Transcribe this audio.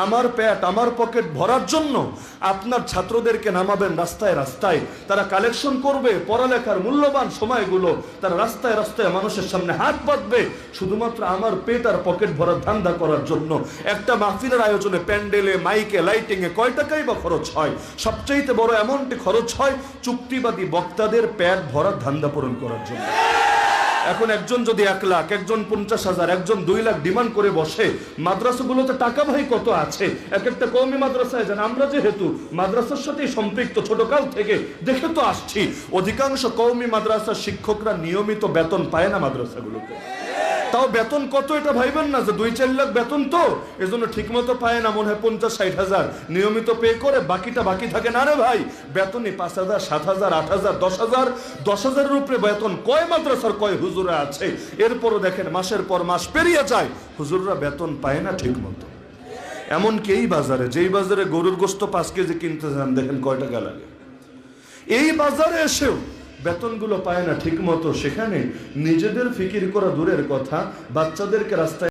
আমার পেট আমার পকেট ভরার জন্য আপনার ছাত্রদেরকে নামাবেন রাস্তায় রাস্তায়, তারা কালেকশন করবে পড়ালেখার মূল্যবান সময়গুলো, তারা রাস্তায় রাস্তায় মানুষের সামনে হাত বাঁধবে শুধুমাত্র আমার পেট আর পকেট ভরার ধান্দা করার জন্য। একটা মাহফিলের আয়োজনে প্যান্ডেলে, মাইকে, লাইটিং এ কয় টাকাই বা খরচ হয়? সবচাইতে বড় অ্যামাউন্টে খরচ হয় চুক্তিবাদী বক্তাদের পেট ভরার ধান্দা পূরণ করার জন্য। এখন একজন যদি 1 লাখ, একজন 50,000, একজন 2 লাখ ডিমান্ড করে বসে, মাদ্রাসাগুলোতে টাকা ভাই কত আছে? এক একটা কওমি মাদ্রাসায় যান, আমরা যেহেতু মাদ্রাসার সাথে সম্পৃক্ত ছোটকাল থেকে দেখে তো আসছি, অধিকাংশ কওমি মাদ্রাসার শিক্ষকরা নিয়মিত বেতন পায় না মাদ্রাসাগুলোতে। তাও বেতন কত এটা ভাইবেন না যে 2-4 লাখ বেতন, তো এজন্য ঠিক মতো পায় না, মনে হয় 50-60 হাজার নিয়মিত পে করে বাকিটা বাকি থাকে না রে ভাই। বেতনই 5,000, 7,000, 8,000, 10,000, 10,000-এর উপরে বেতন কয় মাদ্রাসার কয় হুজুরা আছে। এরপরও দেখেন মাসের পর মাস পেরিয়ে যায়, হুজুররা বেতন পায় না ঠিক মতো। এমনকি এই বাজারে, যেই বাজারে গরুর গোশত 5 কেজি কিনতে যান, দেখেন কয় টাকা লাগে। এই বাজারে এসেও বেতনগুলো পায় না ঠিক মতো। সেখানে নিজেদের ফিকির করা দূরের কথা, বাচ্চাদেরকে রাস্তায়